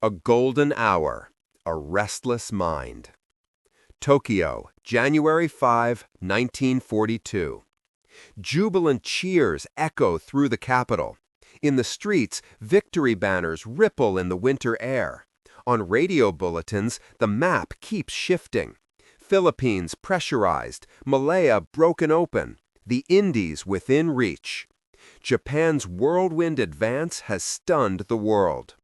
A golden hour, a restless mind. Tokyo, January 5, 1942. Jubilant cheers echo through the capital. In the streets, victory banners ripple in the winter air. On radio bulletins, the map keeps shifting. Philippines pressurized, Malaya broken open, the Indies within reach. Japan's whirlwind advance has stunned the world.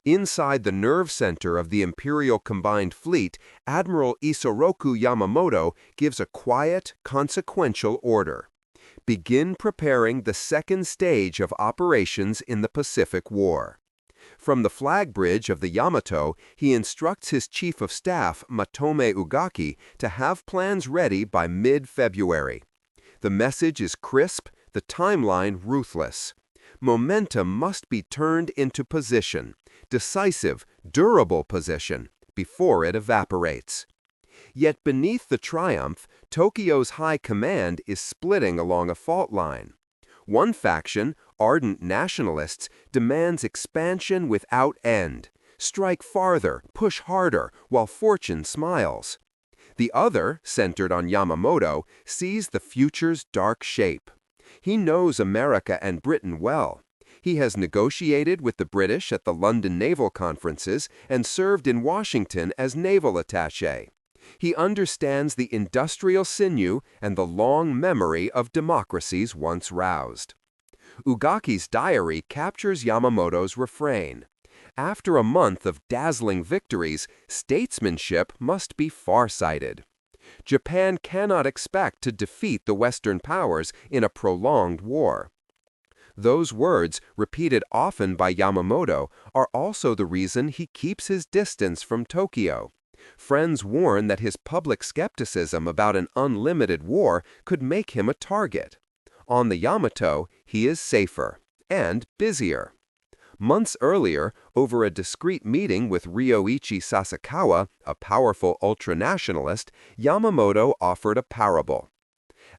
Inside the nerve center of the Imperial Combined Fleet, Admiral Isoroku Yamamoto gives a quiet, consequential order. Begin preparing the second stage of operations in the Pacific War. From the flag bridge of the Yamato, he instructs his Chief of Staff, Matome Ugaki, to have plans ready by mid-February. The message is crisp, the timeline ruthless. Momentum must be turned into position, decisive, durable position, before it evaporates. Yet beneath the triumph, Tokyo's high command is splitting along a fault line. One faction, ardent nationalists, demands expansion without end. Strike farther, push harder, while fortune smiles. The other, centered on Yamamoto, sees the future's dark shape. He knows America and Britain well. He has negotiated with the British at the London naval conferences and served in Washington as naval attaché. He understands the industrial sinew and the long memory of democracies once roused. Ugaki's diary captures Yamamoto's refrain. After a month of dazzling victories, statesmanship must be far-sighted. Japan cannot expect to defeat the Western powers in a prolonged war. Those words, repeated often by Yamamoto, are also the reason he keeps his distance from Tokyo. Friends warn that his public skepticism about an unlimited war could make him a target. On the Yamato, he is safer and busier. Months earlier, over a discreet meeting with Ryoichi Sasakawa, a powerful ultranationalist, Yamamoto offered a parable.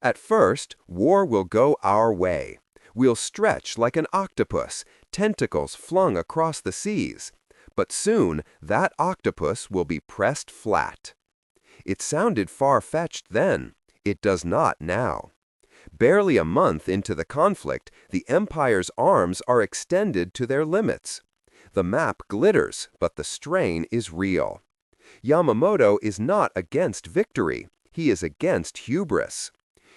At first, war will go our way. We'll stretch like an octopus, tentacles flung across the seas. But soon, that octopus will be pressed flat. It sounded far-fetched then. It does not now. Barely a month into the conflict, the empire's arms are extended to their limits. The map glitters, but the strain is real. Yamamoto is not against victory. He is against hubris.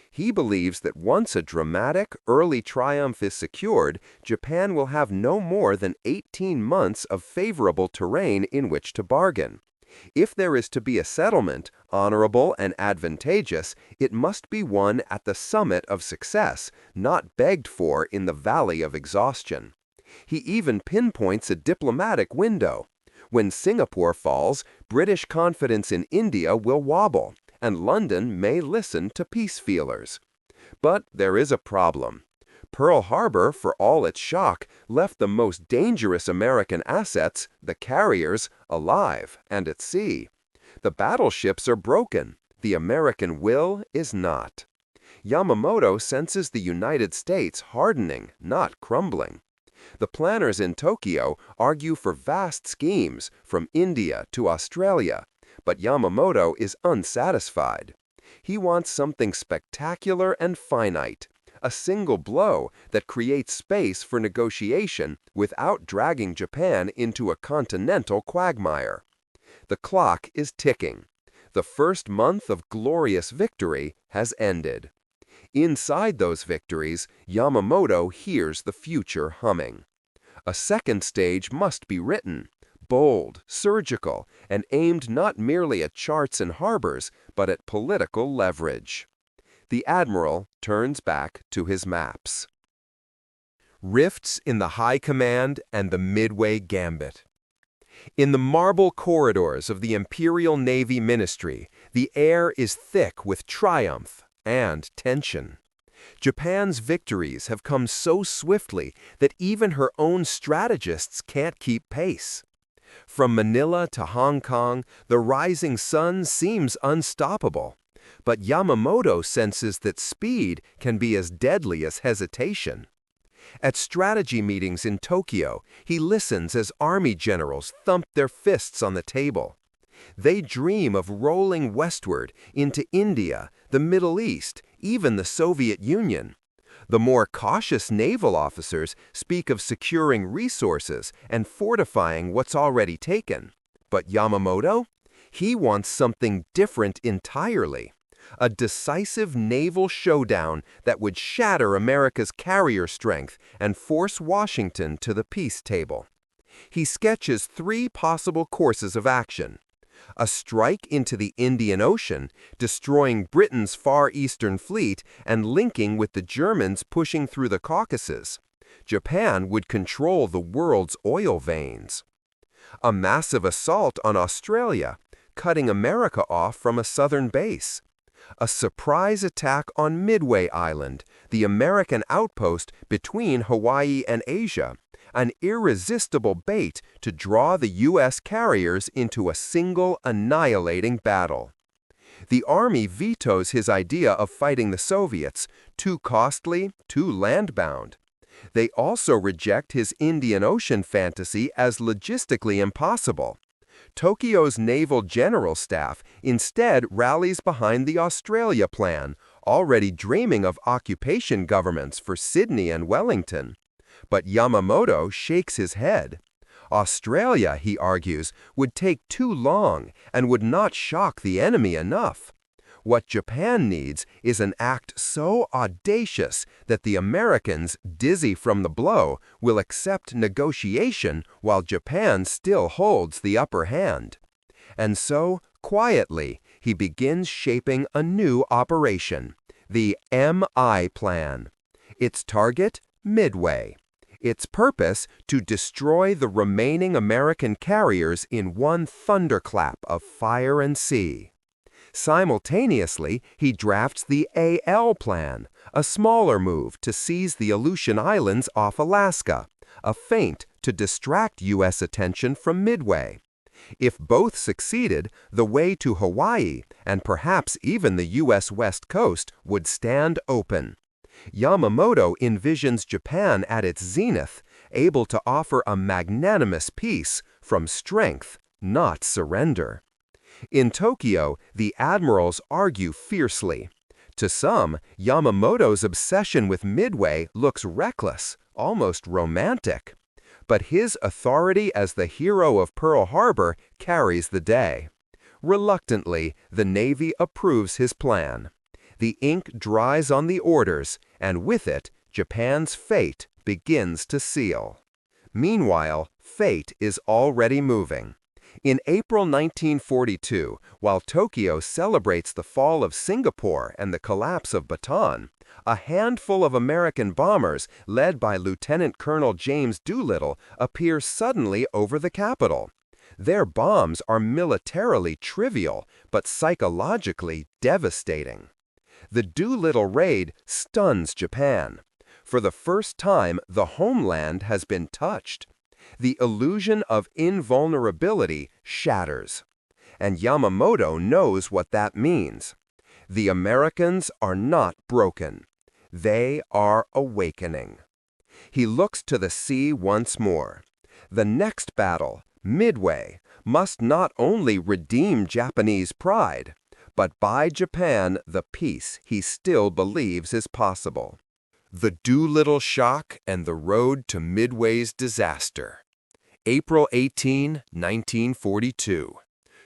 He believes that once a dramatic, early triumph is secured, Japan will have no more than 18 months of favorable terrain in which to bargain. If there is to be a settlement, honorable and advantageous, it must be one at the summit of success, not begged for in the valley of exhaustion. He even pinpoints a diplomatic window. When Singapore falls, British confidence in India will wobble, and London may listen to peace feelers. But there is a problem. Pearl Harbor, for all its shock, left the most dangerous American assets, the carriers, alive and at sea. The battleships are broken. The American will is not. Yamamoto senses the United States hardening, not crumbling. The planners in Tokyo argue for vast schemes, from India to Australia, but Yamamoto is unsatisfied. He wants something spectacular and finite. A single blow that creates space for negotiation without dragging Japan into a continental quagmire. The clock is ticking. The first month of glorious victory has ended. Inside those victories, Yamamoto hears the future humming. A second stage must be written, bold, surgical, and aimed not merely at charts and harbors, but at political leverage. The admiral turns back to his maps. Rifts in the High Command and the Midway Gambit. In the marble corridors of the Imperial Navy Ministry, the air is thick with triumph and tension. Japan's victories have come so swiftly that even her own strategists can't keep pace. From Manila to Hong Kong, the rising sun seems unstoppable. But Yamamoto senses that speed can be as deadly as hesitation. At strategy meetings in Tokyo, he listens as army generals thump their fists on the table. They dream of rolling westward into India, the Middle East, even the Soviet Union. The more cautious naval officers speak of securing resources and fortifying what's already taken. But Yamamoto? He wants something different entirely. A decisive naval showdown that would shatter America's carrier strength and force Washington to the peace table. He sketches three possible courses of action: a strike into the Indian Ocean, destroying Britain's Far Eastern fleet and linking with the Germans pushing through the Caucasus. Japan would control the world's oil veins. A massive assault on Australia, cutting America off from a southern base. A surprise attack on Midway Island, the American outpost between Hawaii and Asia, an irresistible bait to draw the U.S. carriers into a single annihilating battle. The Army vetoes his idea of fighting the Soviets, too costly, too landbound. They also reject his Indian Ocean fantasy as logistically impossible. Tokyo's naval general staff instead rallies behind the Australia plan, already dreaming of occupation governments for Sydney and Wellington. But Yamamoto shakes his head. Australia, he argues, would take too long and would not shock the enemy enough. What Japan needs is an act so audacious that the Americans, dizzy from the blow, will accept negotiation while Japan still holds the upper hand. And so, quietly, he begins shaping a new operation, the MI Plan. Its target, Midway. Its purpose, to destroy the remaining American carriers in one thunderclap of fire and sea. Simultaneously, he drafts the AL Plan, a smaller move to seize the Aleutian Islands off Alaska, a feint to distract U.S. attention from Midway. If both succeeded, the way to Hawaii, and perhaps even the U.S. West Coast, would stand open. Yamamoto envisions Japan at its zenith, able to offer a magnanimous peace from strength, not surrender. In Tokyo, the admirals argue fiercely. To some, Yamamoto's obsession with Midway looks reckless, almost romantic. But his authority as the hero of Pearl Harbor carries the day. Reluctantly, the Navy approves his plan. The ink dries on the orders, and with it, Japan's fate begins to seal. Meanwhile, fate is already moving. In April 1942, while Tokyo celebrates the fall of Singapore and the collapse of Bataan, a handful of American bombers, led by Lieutenant Colonel James Doolittle, appear suddenly over the capital. Their bombs are militarily trivial, but psychologically devastating. The Doolittle Raid stuns Japan. For the first time, the homeland has been touched. The illusion of invulnerability shatters. And Yamamoto knows what that means. The Americans are not broken. They are awakening. He looks to the sea once more. The next battle, Midway, must not only redeem Japanese pride, but buy Japan the peace he still believes is possible. The Doolittle Shock and the Road to Midway's Disaster. April 18, 1942.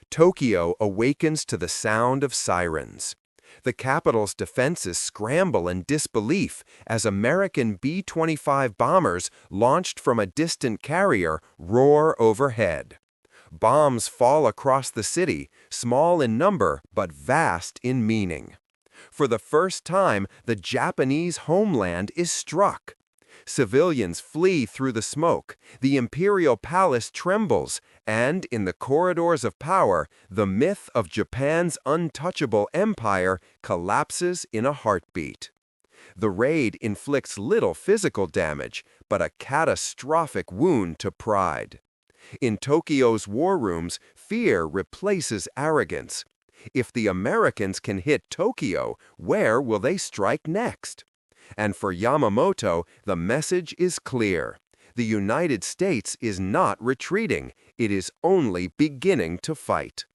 Tokyo awakens to the sound of sirens. The capital's defenses scramble in disbelief as American B-25 bombers launched from a distant carrier roar overhead. Bombs fall across the city, small in number but vast in meaning. For the first time, the Japanese homeland is struck. Civilians flee through the smoke, the imperial palace trembles, and in the corridors of power, the myth of Japan's untouchable empire collapses in a heartbeat. The raid inflicts little physical damage, but a catastrophic wound to pride. In Tokyo's war rooms, fear replaces arrogance. If the Americans can hit Tokyo, where will they strike next? And for Yamamoto, the message is clear. The United States is not retreating, it is only beginning to fight.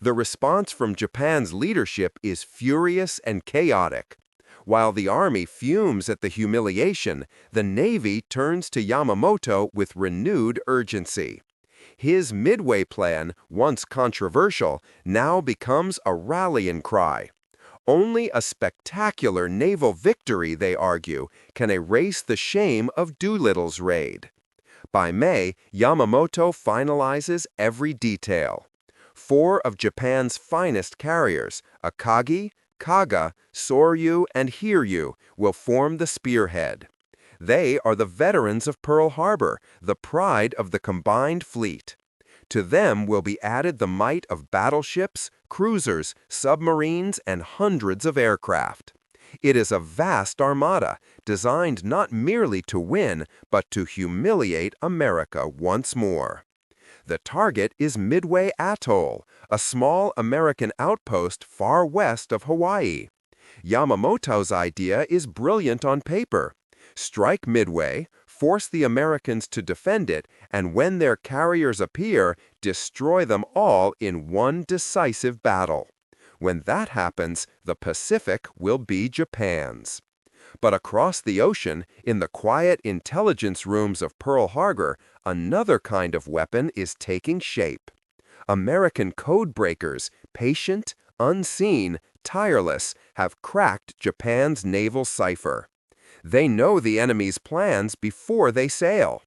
The response from Japan's leadership is furious and chaotic. While the army fumes at the humiliation, the Navy turns to Yamamoto with renewed urgency. His Midway plan, once controversial, now becomes a rallying cry. Only a spectacular naval victory, they argue, can erase the shame of Doolittle's raid. By May, Yamamoto finalizes every detail. 4 of Japan's finest carriers, Akagi, Kaga, Soryu, and Hiryu, will form the spearhead. They are the veterans of Pearl Harbor, the pride of the combined fleet. To them will be added the might of battleships, cruisers, submarines, and hundreds of aircraft. It is a vast armada, designed not merely to win, but to humiliate America once more. The target is Midway Atoll, a small American outpost far west of Hawaii. Yamamoto's idea is brilliant on paper. Strike Midway, force the Americans to defend it, and when their carriers appear, destroy them all in one decisive battle. When that happens, the Pacific will be Japan's. But across the ocean, in the quiet intelligence rooms of Pearl Harbor, another kind of weapon is taking shape. American code breakers, patient, unseen, tireless, have cracked Japan's naval cipher. They know the enemy's plans before they sail.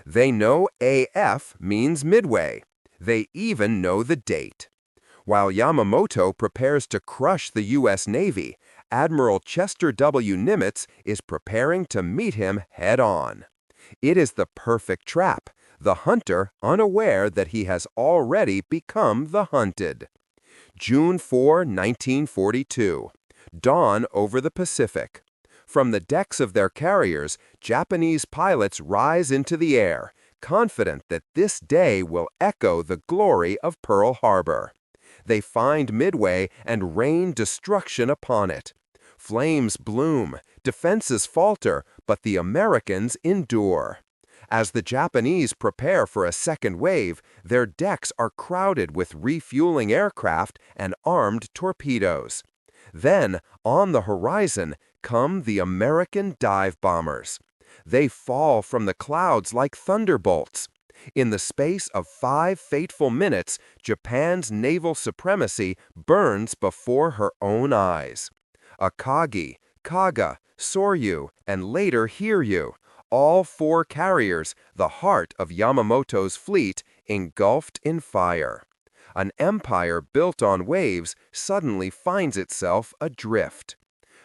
They know AF means Midway. They even know the date. While Yamamoto prepares to crush the U.S. Navy, Admiral Chester W. Nimitz is preparing to meet him head-on. It is the perfect trap, the hunter unaware that he has already become the hunted. June 4, 1942. Dawn over the Pacific. From the decks of their carriers, Japanese pilots rise into the air, confident that this day will echo the glory of Pearl Harbor. They find Midway and rain destruction upon it. Flames bloom, defenses falter, but the Americans endure. As the Japanese prepare for a second wave, their decks are crowded with refueling aircraft and armed torpedoes. Then, on the horizon, come the American dive bombers. They fall from the clouds like thunderbolts. In the space of 5 fateful minutes, Japan's naval supremacy burns before her own eyes. Akagi, Kaga, Soryu, and later Hiryu, all 4 carriers, the heart of Yamamoto's fleet, engulfed in fire. An empire built on waves suddenly finds itself adrift.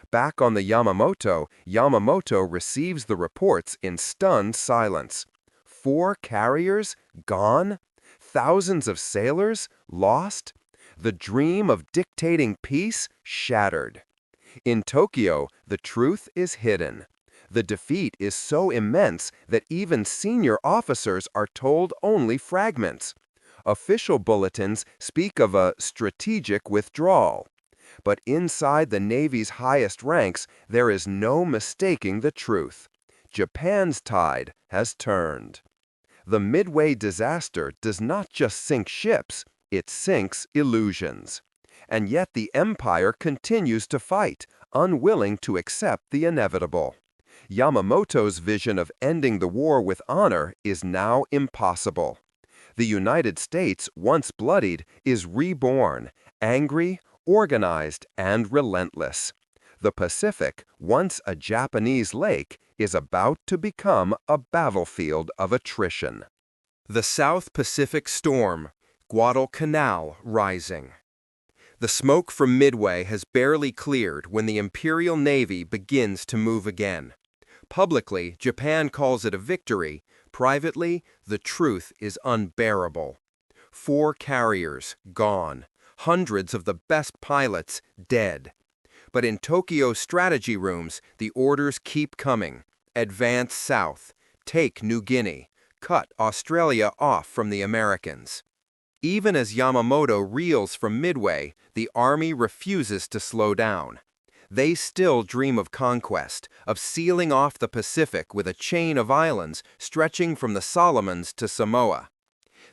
Back on the Yamamoto, Yamamoto receives the reports in stunned silence. 4 carriers gone? Thousands of sailors lost? The dream of dictating peace shattered. In Tokyo, the truth is hidden. The defeat is so immense that even senior officers are told only fragments. Official bulletins speak of a strategic withdrawal. But inside the Navy's highest ranks, there is no mistaking the truth. Japan's tide has turned. The Midway disaster does not just sink ships, it sinks illusions. And yet the empire continues to fight, unwilling to accept the inevitable. Yamamoto's vision of ending the war with honor is now impossible. The United States, once bloodied, is reborn, angry, organized, and relentless. The Pacific, once a Japanese lake, is about to become a battlefield of attrition. The South Pacific Storm, Guadalcanal rising. The smoke from Midway has barely cleared when the Imperial Navy begins to move again. Publicly, Japan calls it a victory. Privately, the truth is unbearable. 4 carriers gone. Hundreds of the best pilots dead. But in Tokyo's strategy rooms, the orders keep coming. Advance south. Take New Guinea. Cut Australia off from the Americans. Even as Yamamoto reels from Midway, the army refuses to slow down. They still dream of conquest, of sealing off the Pacific with a chain of islands stretching from the Solomons to Samoa.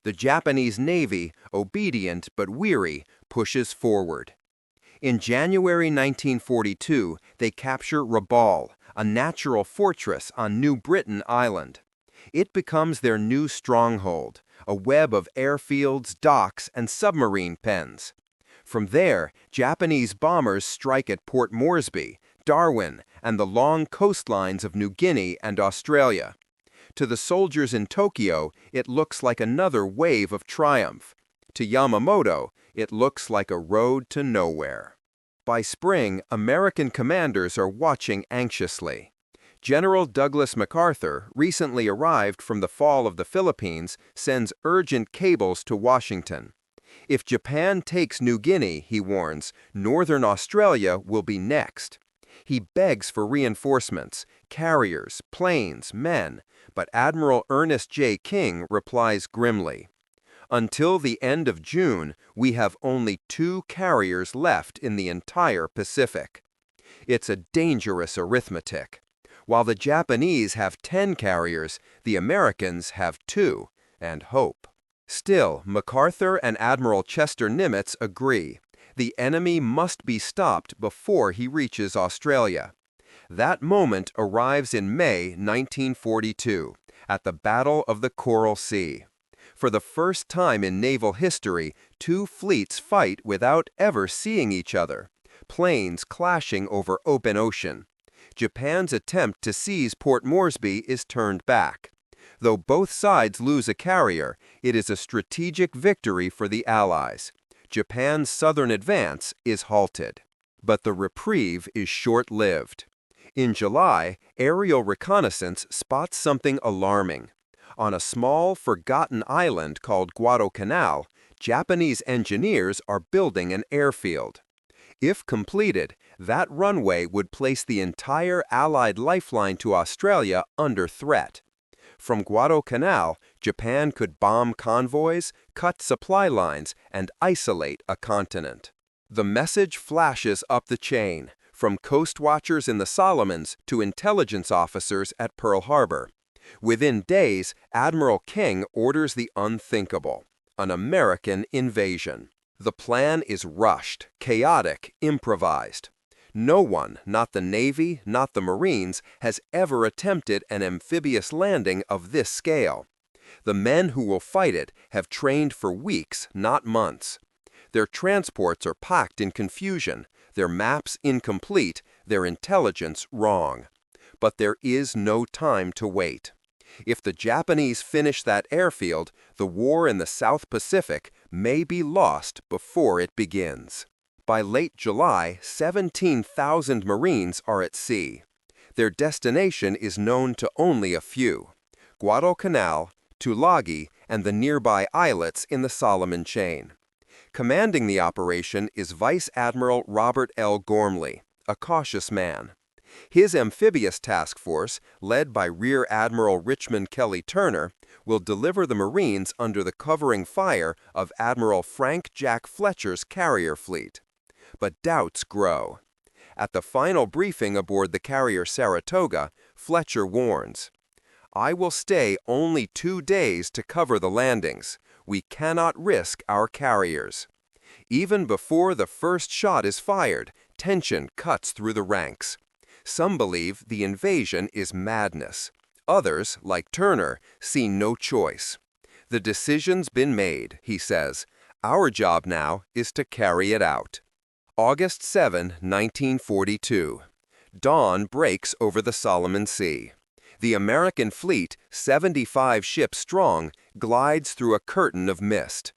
The Japanese Navy, obedient but weary, pushes forward. In January 1942, they capture Rabaul, a natural fortress on New Britain Island. It becomes their new stronghold, a web of airfields, docks, and submarine pens. From there, Japanese bombers strike at Port Moresby, Darwin, and the long coastlines of New Guinea and Australia. To the soldiers in Tokyo, it looks like another wave of triumph. To Yamamoto, it looks like a road to nowhere. By spring, American commanders are watching anxiously. General Douglas MacArthur, recently arrived from the fall of the Philippines, sends urgent cables to Washington. If Japan takes New Guinea, he warns, Northern Australia will be next. He begs for reinforcements, carriers, planes, men, but Admiral Ernest J. King replies grimly, "Until the end of June, we have only 2 carriers left in the entire Pacific." It's a dangerous arithmetic. While the Japanese have 10 carriers, the Americans have 2, and hope. Still, MacArthur and Admiral Chester Nimitz agree. The enemy must be stopped before he reaches Australia. That moment arrives in May 1942, at the Battle of the Coral Sea. For the first time in naval history, 2 fleets fight without ever seeing each other, planes clashing over open ocean. Japan's attempt to seize Port Moresby is turned back. Though both sides lose a carrier, it is a strategic victory for the Allies. Japan's southern advance is halted. But the reprieve is short-lived. In July, aerial reconnaissance spots something alarming. On a small, forgotten island called Guadalcanal, Japanese engineers are building an airfield. If completed, that runway would place the entire Allied lifeline to Australia under threat. From Guadalcanal, Japan could bomb convoys, cut supply lines, and isolate a continent. The message flashes up the chain, from coast watchers in the Solomons to intelligence officers at Pearl Harbor. Within days, Admiral King orders the unthinkable, an American invasion. The plan is rushed, chaotic, improvised. No one, not the Navy, not the Marines, has ever attempted an amphibious landing of this scale. The men who will fight it have trained for weeks, not months. Their transports are packed in confusion, their maps incomplete, their intelligence wrong. But there is no time to wait. If the Japanese finish that airfield, the war in the South Pacific may be lost before it begins. By late July, 17,000 Marines are at sea. Their destination is known to only a few: Guadalcanal, Tulagi, and the nearby islets in the Solomon chain. Commanding the operation is Vice Admiral Robert L. Gormley, a cautious man. His amphibious task force, led by Rear Admiral Richmond Kelly Turner, will deliver the Marines under the covering fire of Admiral Frank Jack Fletcher's carrier fleet. But doubts grow. At the final briefing aboard the carrier Saratoga, Fletcher warns, "I will stay only 2 days to cover the landings. We cannot risk our carriers." Even before the first shot is fired, tension cuts through the ranks. Some believe the invasion is madness. Others, like Turner, see no choice. "The decision's been made," he says. "Our job now is to carry it out." August 7, 1942. Dawn breaks over the Solomon Sea. The American fleet, 75 ships strong, glides through a curtain of mist.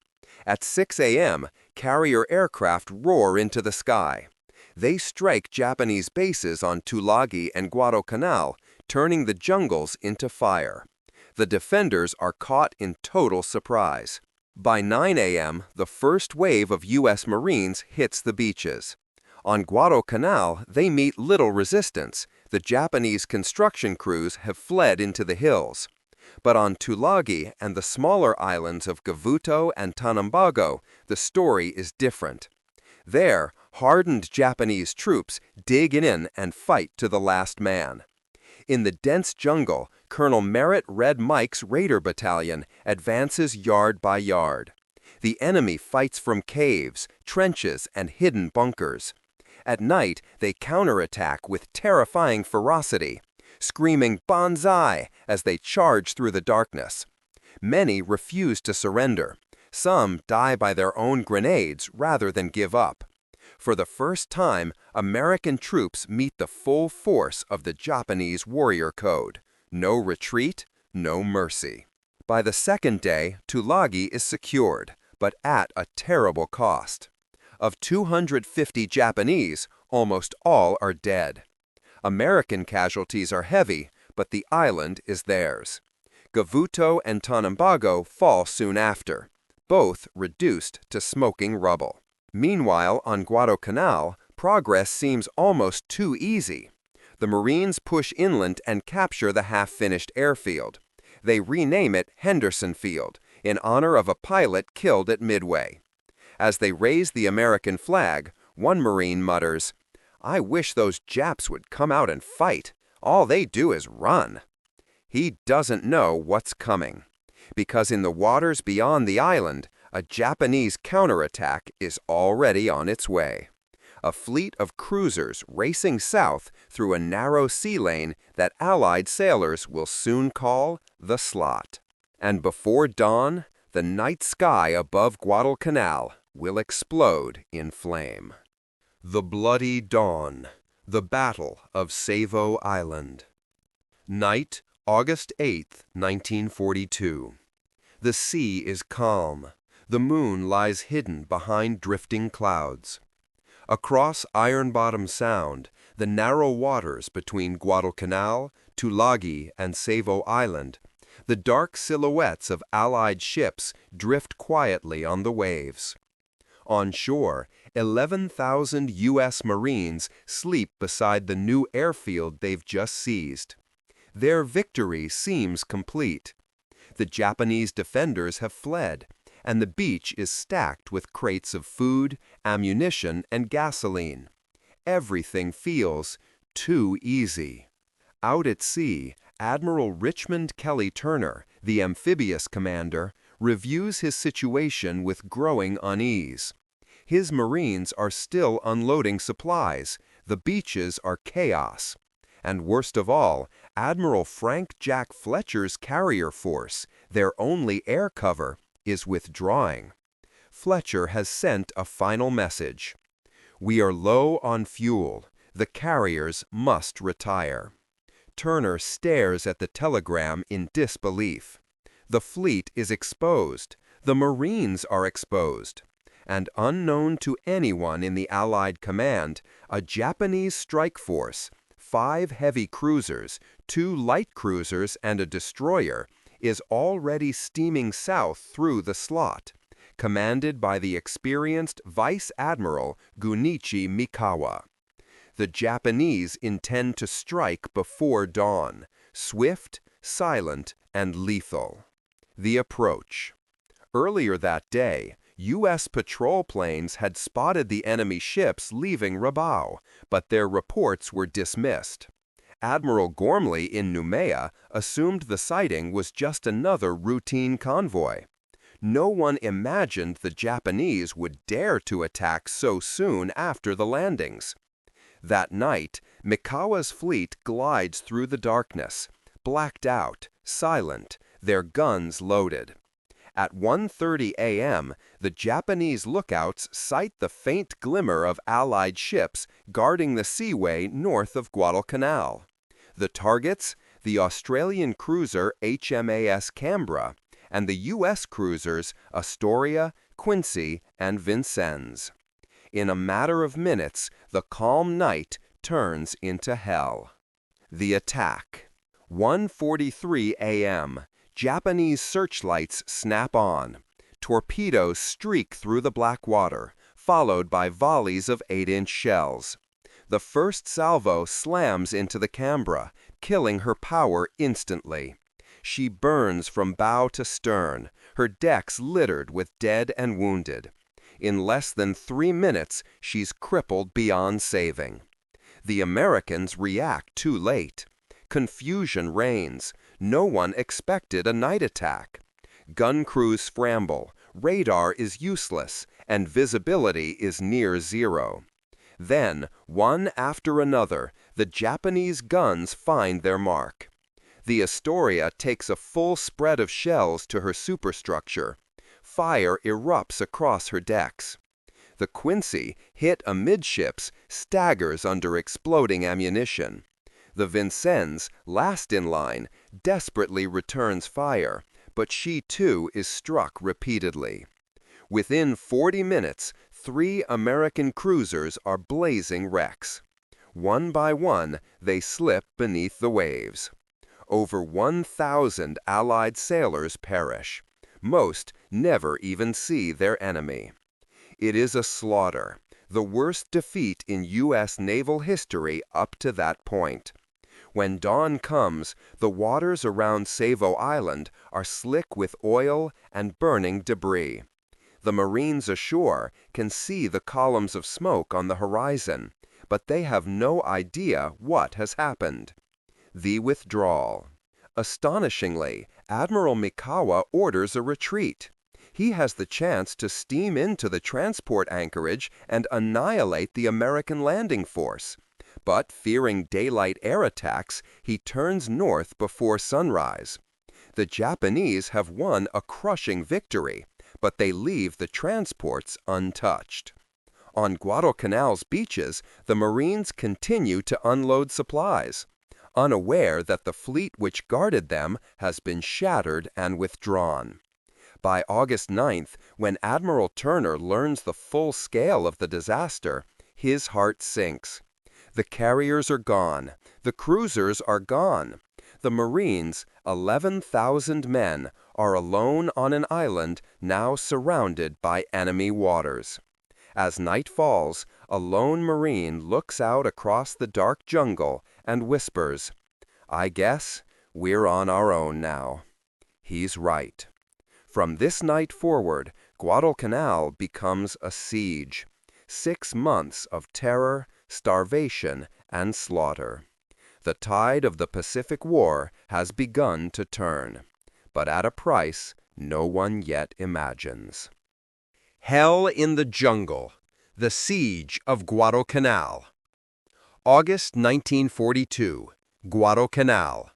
At 6 a.m., carrier aircraft roar into the sky. They strike Japanese bases on Tulagi and Guadalcanal, turning the jungles into fire. The defenders are caught in total surprise. By 9 a.m., the first wave of U.S. Marines hits the beaches. On Guadalcanal, they meet little resistance. The Japanese construction crews have fled into the hills. But on Tulagi and the smaller islands of Gavuto and Tanambago, the story is different. There, hardened Japanese troops dig in and fight to the last man. In the dense jungle, Colonel Merritt Red Mike's Raider Battalion advances yard by yard. The enemy fights from caves, trenches, and hidden bunkers. At night, they counterattack with terrifying ferocity, screaming "Banzai" as they charge through the darkness. Many refuse to surrender. Some die by their own grenades rather than give up. For the first time, American troops meet the full force of the Japanese warrior code. No retreat, no mercy. By the second day, Tulagi is secured, but at a terrible cost. Of 250 Japanese, almost all are dead. American casualties are heavy, but the island is theirs. Gavuto and Tanambago fall soon after, both reduced to smoking rubble. Meanwhile, on Guadalcanal, progress seems almost too easy. The Marines push inland and capture the half-finished airfield. They rename it Henderson Field, in honor of a pilot killed at Midway. As they raise the American flag, one Marine mutters, "I wish those Japs would come out and fight. All they do is run." He doesn't know what's coming, because in the waters beyond the island, a Japanese counterattack is already on its way. A fleet of cruisers racing south through a narrow sea lane that Allied sailors will soon call the Slot. And before dawn, the night sky above Guadalcanal will explode in flame. The Bloody Dawn, the Battle of Savo Island. Night, August 8, 1942. The sea is calm. The moon lies hidden behind drifting clouds. Across Iron Bottom Sound, the narrow waters between Guadalcanal, Tulagi, and Savo Island, the dark silhouettes of Allied ships drift quietly on the waves. On shore, 11,000 U.S. Marines sleep beside the new airfield they've just seized. Their victory seems complete. The Japanese defenders have fled, and the beach is stacked with crates of food, ammunition, and gasoline. Everything feels too easy. Out at sea, Admiral Richmond Kelly Turner, the amphibious commander, reviews his situation with growing unease. His Marines are still unloading supplies. The beaches are chaos. And worst of all, Admiral Frank Jack Fletcher's carrier force, their only air cover, is withdrawing. Fletcher has sent a final message. "We are low on fuel. The carriers must retire." Turner stares at the telegram in disbelief. The fleet is exposed. The Marines are exposed. And unknown to anyone in the Allied command, a Japanese strike force, 5 heavy cruisers, 2 light cruisers, and a destroyer, is already steaming south through the Slot, commanded by the experienced Vice Admiral Gunichi Mikawa. The Japanese intend to strike before dawn, swift, silent, and lethal. The approach. Earlier that day, U.S. patrol planes had spotted the enemy ships leaving Rabaul, but their reports were dismissed. Admiral Gormley in Noumea assumed the sighting was just another routine convoy. No one imagined the Japanese would dare to attack so soon after the landings. That night, Mikawa's fleet glides through the darkness, blacked out, silent, their guns loaded. At 1:30 a.m., the Japanese lookouts sight the faint glimmer of Allied ships guarding the seaway north of Guadalcanal. The targets, the Australian cruiser HMAS Canberra, and the U.S. cruisers Astoria, Quincy, and Vincennes. In a matter of minutes, the calm night turns into hell. The attack. 1:43 a.m. Japanese searchlights snap on. Torpedoes streak through the black water, followed by volleys of 8-inch shells. The first salvo slams into the Canberra, killing her power instantly. She burns from bow to stern, her decks littered with dead and wounded. In less than 3 minutes, she's crippled beyond saving. The Americans react too late. Confusion reigns. No one expected a night attack. Gun crews scramble, radar is useless, and visibility is near zero. Then, one after another, the Japanese guns find their mark. The Astoria takes a full spread of shells to her superstructure. Fire erupts across her decks. The Quincy, hit amidships, staggers under exploding ammunition. The Vincennes, last in line, desperately returns fire, but she too is struck repeatedly. Within 40 minutes, 3 American cruisers are blazing wrecks. One by one, they slip beneath the waves. Over 1,000 Allied sailors perish. Most never even see their enemy. It is a slaughter, the worst defeat in U.S. naval history up to that point. When dawn comes, the waters around Savo Island are slick with oil and burning debris. The Marines ashore can see the columns of smoke on the horizon, but they have no idea what has happened. The withdrawal. Astonishingly, Admiral Mikawa orders a retreat. He has the chance to steam into the transport anchorage and annihilate the American landing force. But fearing daylight air attacks, he turns north before sunrise. The Japanese have won a crushing victory, but they leave the transports untouched. On Guadalcanal's beaches, the Marines continue to unload supplies, unaware that the fleet which guarded them has been shattered and withdrawn. By August 9th, when Admiral Turner learns the full scale of the disaster, his heart sinks. The carriers are gone. The cruisers are gone. The Marines, 11,000 men, are alone on an island now surrounded by enemy waters. As night falls, a lone Marine looks out across the dark jungle and whispers, "I guess we're on our own now." He's right. From this night forward, Guadalcanal becomes a siege. 6 months of terror, starvation, and slaughter. The tide of the Pacific War has begun to turn, but at a price no one yet imagines. Hell in the Jungle. The Siege of Guadalcanal. August 1942. Guadalcanal.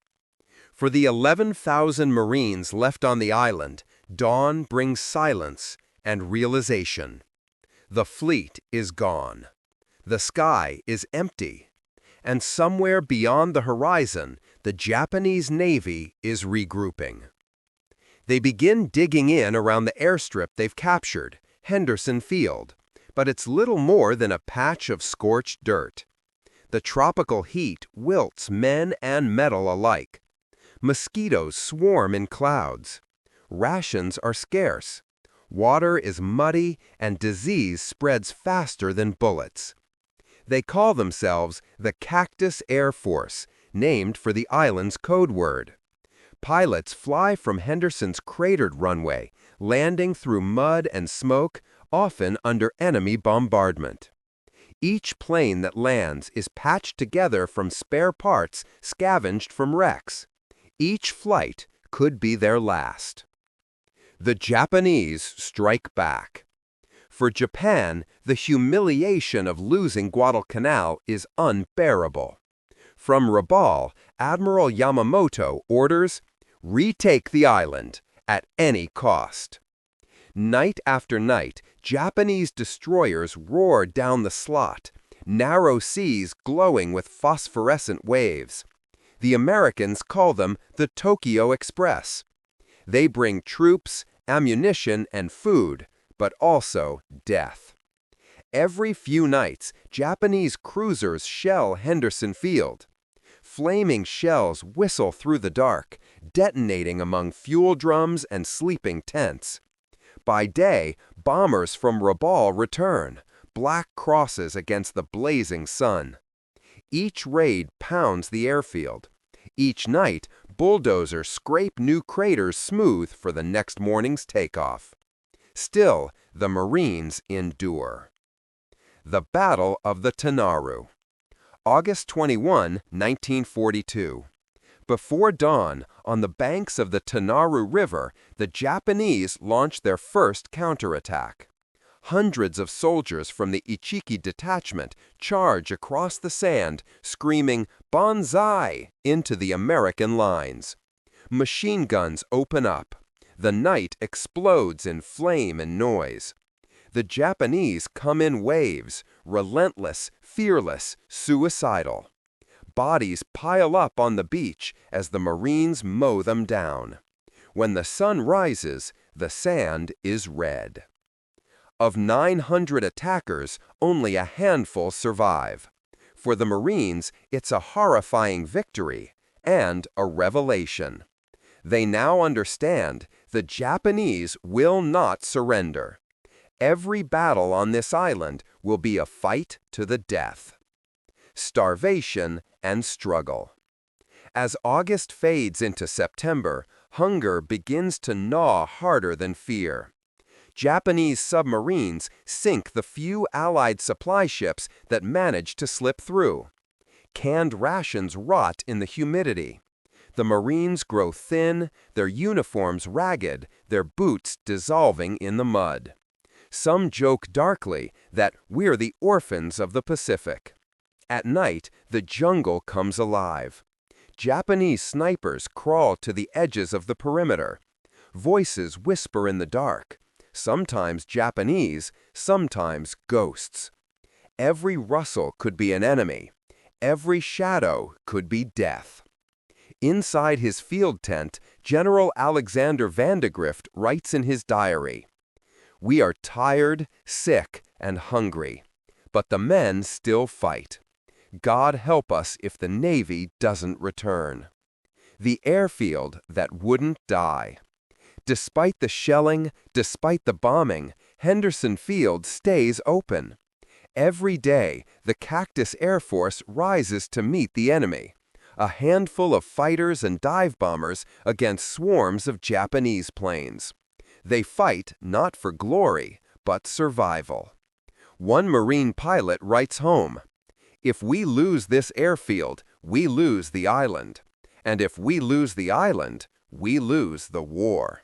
For the 11,000 Marines left on the island, dawn brings silence and realization. The fleet is gone. The sky is empty. And somewhere beyond the horizon, the Japanese Navy is regrouping. They begin digging in around the airstrip they've captured, Henderson Field, but it's little more than a patch of scorched dirt. The tropical heat wilts men and metal alike. Mosquitoes swarm in clouds. Rations are scarce. Water is muddy and disease spreads faster than bullets. They call themselves the Cactus Air Force, named for the island's code word. Pilots fly from Henderson's cratered runway, landing through mud and smoke, often under enemy bombardment. Each plane that lands is patched together from spare parts scavenged from wrecks. Each flight could be their last. The Japanese strike back. For Japan, the humiliation of losing Guadalcanal is unbearable. From Rabaul, Admiral Yamamoto orders, "Retake the island at any cost." Night after night, Japanese destroyers roar down the slot, narrow seas glowing with phosphorescent waves. The Americans call them the Tokyo Express. They bring troops, ammunition, and food, but also death. Every few nights, Japanese cruisers shell Henderson Field. Flaming shells whistle through the dark, detonating among fuel drums and sleeping tents. By day, bombers from Rabaul return, black crosses against the blazing sun. Each raid pounds the airfield. Each night, bulldozers scrape new craters smooth for the next morning's takeoff. Still, The Marines endure. The Battle of the Tanaru. August 21, 1942. Before dawn, on the banks of the Tanaru River, the Japanese launched their first counterattack. Hundreds of soldiers from the Ichiki detachment charge across the sand, screaming "Banzai" into the American lines. Machine guns open up. The night explodes in flame and noise. The Japanese come in waves, relentless, fearless, suicidal. Bodies pile up on the beach as the Marines mow them down. When the sun rises, the sand is red. Of 900 attackers, only a handful survive. For the Marines, it's a horrifying victory and a revelation. They now understand the Japanese will not surrender. Every battle on this island will be a fight to the death. Starvation and struggle. As August fades into September, hunger begins to gnaw harder than fear. Japanese submarines sink the few Allied supply ships that manage to slip through. Canned rations rot in the humidity. The Marines grow thin, their uniforms ragged, their boots dissolving in the mud. Some joke darkly that we're the orphans of the Pacific. At night, the jungle comes alive. Japanese snipers crawl to the edges of the perimeter. Voices whisper in the dark. Sometimes Japanese, sometimes ghosts. Every rustle could be an enemy. Every shadow could be death. Inside his field tent, General Alexander Vandegrift writes in his diary, "We are tired, sick, and hungry, but the men still fight. God help us if the Navy doesn't return." The airfield that wouldn't die. Despite the shelling, despite the bombing, Henderson Field stays open. Every day, the Cactus Air Force rises to meet the enemy. A handful of fighters and dive bombers against swarms of Japanese planes. They fight not for glory, but survival. One Marine pilot writes home, "If we lose this airfield, we lose the island. And if we lose the island, we lose the war."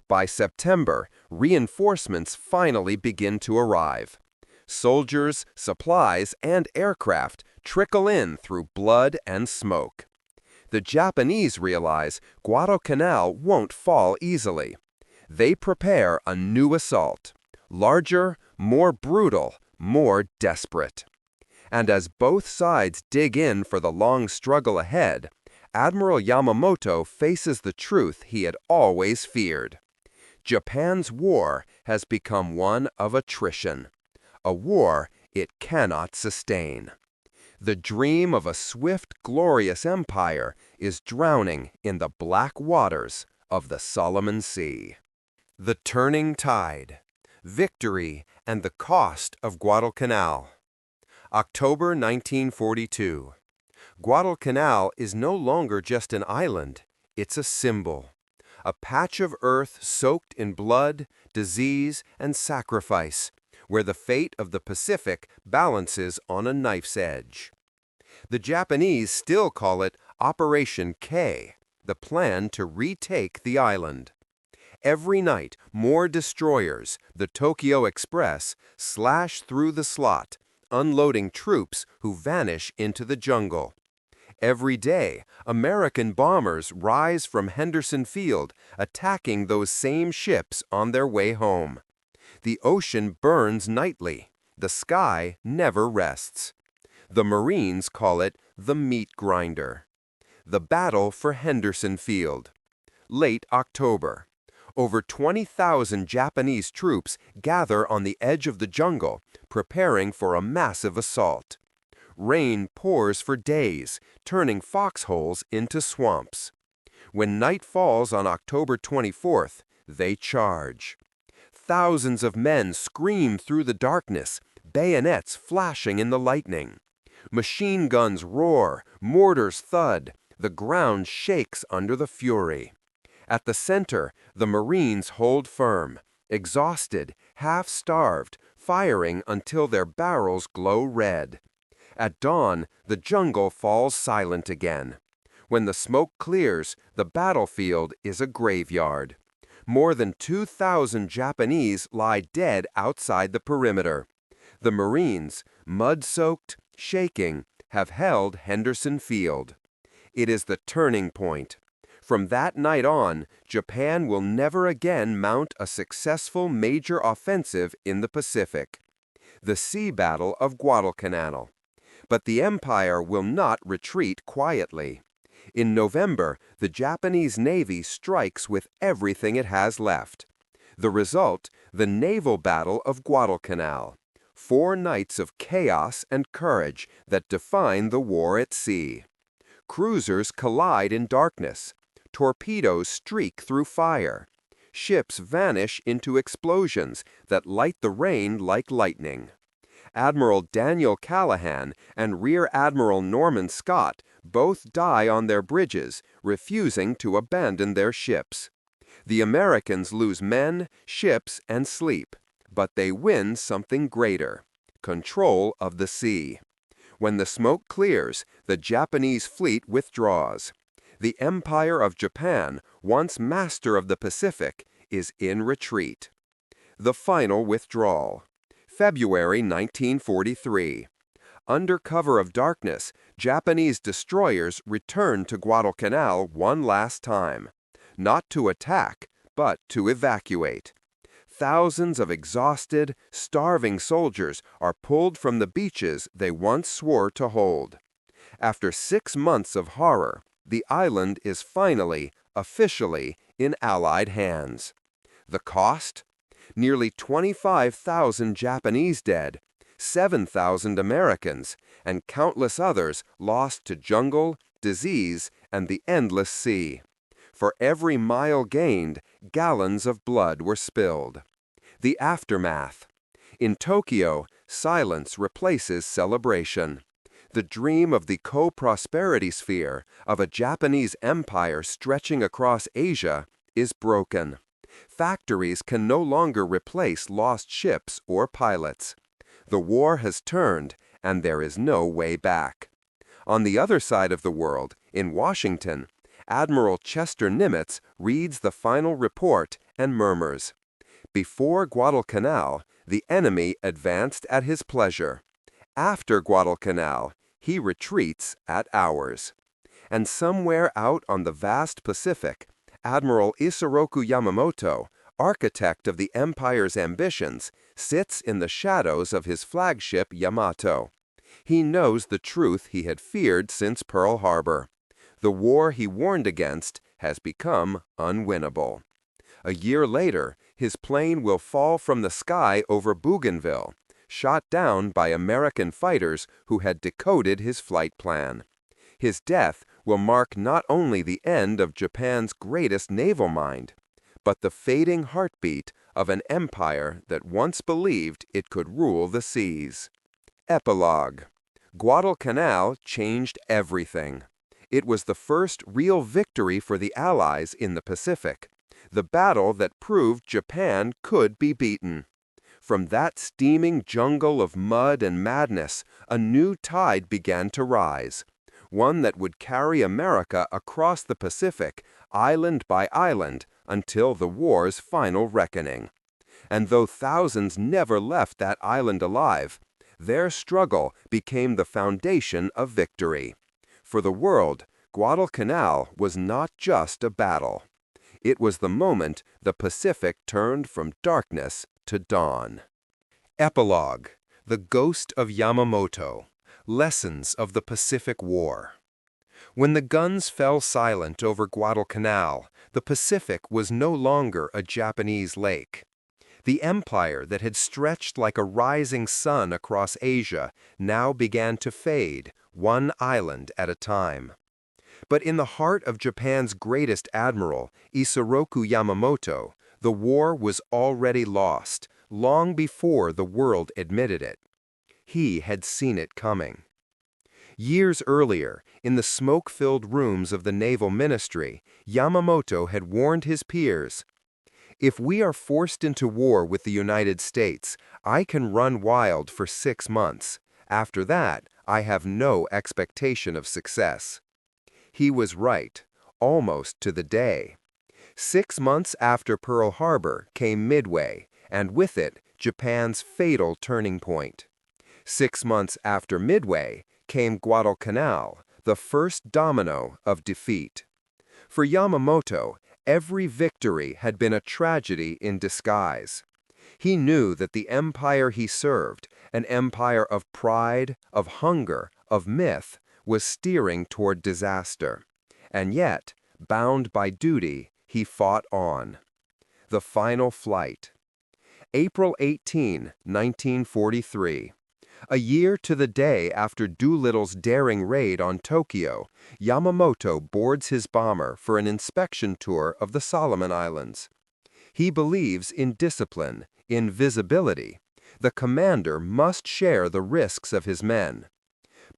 By September, reinforcements finally begin to arrive. Soldiers, supplies, and aircraft trickle in through blood and smoke. The Japanese realize Guadalcanal won't fall easily. They prepare a new assault, larger, more brutal, more desperate. And as both sides dig in for the long struggle ahead, Admiral Yamamoto faces the truth he had always feared. Japan's war has become one of attrition, a war it cannot sustain. The dream of a swift, glorious empire is drowning in the black waters of the Solomon Sea. The Turning Tide, Victory and the Cost of Guadalcanal. October 1942. Guadalcanal is no longer just an island, it's a symbol. A patch of earth soaked in blood, disease, and sacrifice, where the fate of the Pacific balances on a knife's edge. The Japanese still call it Operation K, the plan to retake the island. Every night, more destroyers, the Tokyo Express, slash through the slot, unloading troops who vanish into the jungle. Every day, American bombers rise from Henderson Field, attacking those same ships on their way home. The ocean burns nightly. The sky never rests. The Marines call it the meat grinder. The battle for Henderson Field. Late October. Over 20,000 Japanese troops gather on the edge of the jungle, preparing for a massive assault. Rain pours for days, turning foxholes into swamps. When night falls on October 24th, they charge. Thousands of men scream through the darkness, bayonets flashing in the lightning. Machine guns roar, mortars thud, the ground shakes under the fury. At the center, the Marines hold firm, exhausted, half-starved, firing until their barrels glow red. At dawn, the jungle falls silent again. When the smoke clears, the battlefield is a graveyard. More than 2,000 Japanese lie dead outside the perimeter. The Marines, mud-soaked, shaking, have held Henderson Field. It is the turning point. From that night on, Japan will never again mount a successful major offensive in the Pacific. The Sea Battle of Guadalcanal. But the empire will not retreat quietly. In November, the Japanese Navy strikes with everything it has left. The result, the naval battle of Guadalcanal. 4 nights of chaos and courage that define the war at sea. Cruisers collide in darkness. Torpedoes streak through fire. Ships vanish into explosions that light the rain like lightning. Admiral Daniel Callahan and Rear Admiral Norman Scott both die on their bridges, refusing to abandon their ships. The Americans lose men, ships, and sleep, but they win something greater: control of the sea. When the smoke clears, the Japanese fleet withdraws. The Empire of Japan, once master of the Pacific, is in retreat. The final withdrawal. February 1943. Under cover of darkness, Japanese destroyers return to Guadalcanal one last time. Not to attack, but to evacuate. Thousands of exhausted, starving soldiers are pulled from the beaches they once swore to hold. After 6 months of horror, the island is finally, officially, in Allied hands. The cost? Nearly 25,000 Japanese dead, 7,000 Americans, and countless others lost to jungle, disease, and the endless sea. For every mile gained, gallons of blood were spilled. The aftermath. In Tokyo, silence replaces celebration. The dream of the co-prosperity sphere of a Japanese empire stretching across Asia is broken. Factories can no longer replace lost ships or pilots. The war has turned, and there is no way back. On the other side of the world, in Washington, Admiral Chester Nimitz reads the final report and murmurs. Before Guadalcanal, the enemy advanced at his pleasure. After Guadalcanal, he retreats at ours. And somewhere out on the vast Pacific, Admiral Isoroku Yamamoto, architect of the empire's ambitions, sits in the shadows of his flagship Yamato. He knows the truth he had feared since Pearl Harbor. The war he warned against has become unwinnable. A year later, his plane will fall from the sky over Bougainville, shot down by American fighters who had decoded his flight plan. His death will mark not only the end of Japan's greatest naval mind, but the fading heartbeat of an empire that once believed it could rule the seas. Epilogue. Guadalcanal changed everything. It was the first real victory for the Allies in the Pacific, the battle that proved Japan could be beaten. From that steaming jungle of mud and madness, a new tide began to rise, one that would carry America across the Pacific, island by island, until the war's final reckoning. And though thousands never left that island alive, their struggle became the foundation of victory. For the world, Guadalcanal was not just a battle. It was the moment the Pacific turned from darkness to dawn. Epilogue. The Ghost of Yamamoto. Lessons of the Pacific War. When the guns fell silent over Guadalcanal, the Pacific was no longer a Japanese lake. The empire that had stretched like a rising sun across Asia now began to fade, one island at a time. But in the heart of Japan's greatest admiral, Isoroku Yamamoto, the war was already lost, long before the world admitted it. He had seen it coming. Years earlier, in the smoke-filled rooms of the Naval Ministry, Yamamoto had warned his peers, If we are forced into war with the United States, I can run wild for 6 months. After that, I have no expectation of success. He was right, almost to the day. 6 months after Pearl Harbor came Midway, and with it, Japan's fatal turning point. 6 months after Midway came Guadalcanal, the first domino of defeat. For Yamamoto, every victory had been a tragedy in disguise. He knew that the empire he served, an empire of pride, of hunger, of myth, was steering toward disaster. And yet, bound by duty, he fought on. The final flight. April 18, 1943. A year to the day after Doolittle's daring raid on Tokyo, Yamamoto boards his bomber for an inspection tour of the Solomon Islands. He believes in discipline, in visibility. The commander must share the risks of his men.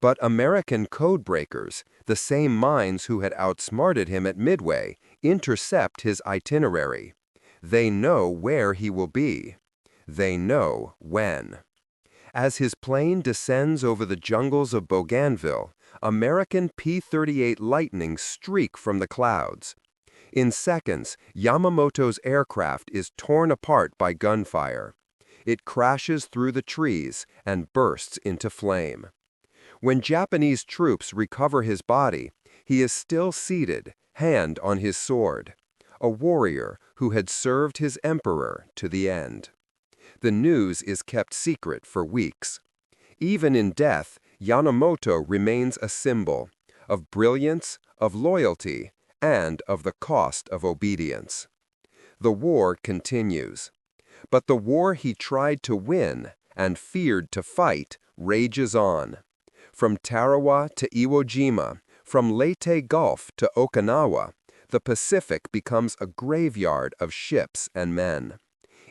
But American codebreakers, the same minds who had outsmarted him at Midway, intercept his itinerary. They know where he will be. They know when. As his plane descends over the jungles of Bougainville, American P-38 Lightnings streak from the clouds. In seconds, Yamamoto's aircraft is torn apart by gunfire. It crashes through the trees and bursts into flame. When Japanese troops recover his body, he is still seated, hand on his sword, a warrior who had served his emperor to the end. The news is kept secret for weeks. Even in death, Yamamoto remains a symbol of brilliance, of loyalty, and of the cost of obedience. The war continues. But the war he tried to win and feared to fight rages on. From Tarawa to Iwo Jima, from Leyte Gulf to Okinawa, the Pacific becomes a graveyard of ships and men.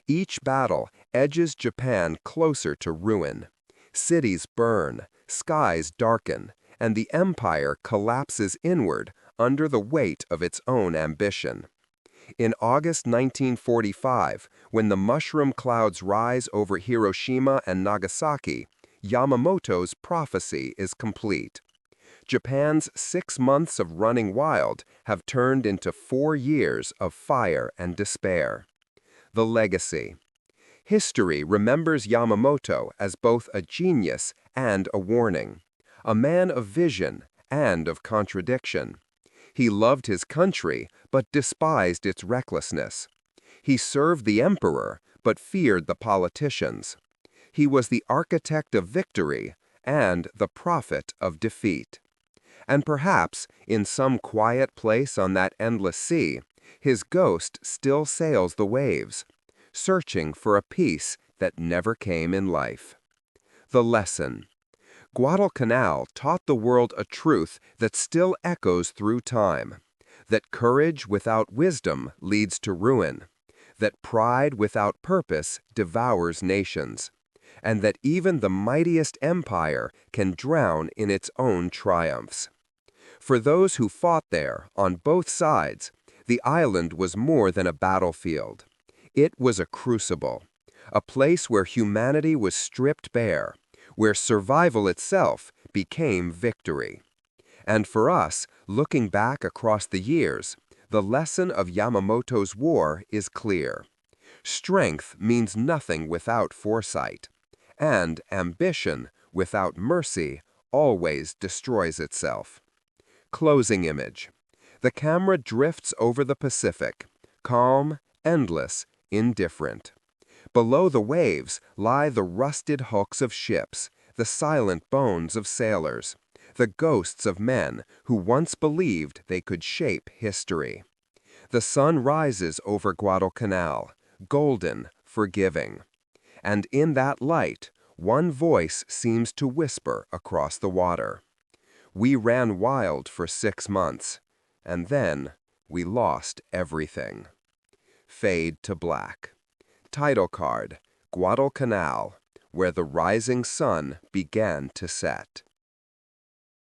Each battle edges Japan closer to ruin. Cities burn, skies darken, and the empire collapses inward under the weight of its own ambition. In August 1945, when the mushroom clouds rise over Hiroshima and Nagasaki, Yamamoto's prophecy is complete. Japan's 6 months of running wild have turned into 4 years of fire and despair. The legacy. History remembers Yamamoto as both a genius and a warning, a man of vision and of contradiction. He loved his country, but despised its recklessness. He served the emperor, but feared the politicians. He was the architect of victory and the prophet of defeat. And perhaps, in some quiet place on that endless sea, his ghost still sails the waves, searching for a peace that never came in life. The lesson. Guadalcanal taught the world a truth that still echoes through time, that courage without wisdom leads to ruin, that pride without purpose devours nations, and that even the mightiest empire can drown in its own triumphs. For those who fought there, on both sides, the island was more than a battlefield. It was a crucible, a place where humanity was stripped bare, where survival itself became victory. And for us, looking back across the years, the lesson of Yamamoto's war is clear. Strength means nothing without foresight, and ambition without mercy always destroys itself. Closing image. The camera drifts over the Pacific, calm, endless, indifferent. Below the waves lie the rusted hulks of ships, the silent bones of sailors, the ghosts of men who once believed they could shape history. The sun rises over Guadalcanal, golden, forgiving. And in that light, one voice seems to whisper across the water. We ran wild for 6 months, and then we lost everything. Fade to black. Title card, Guadalcanal, where the rising sun began to set.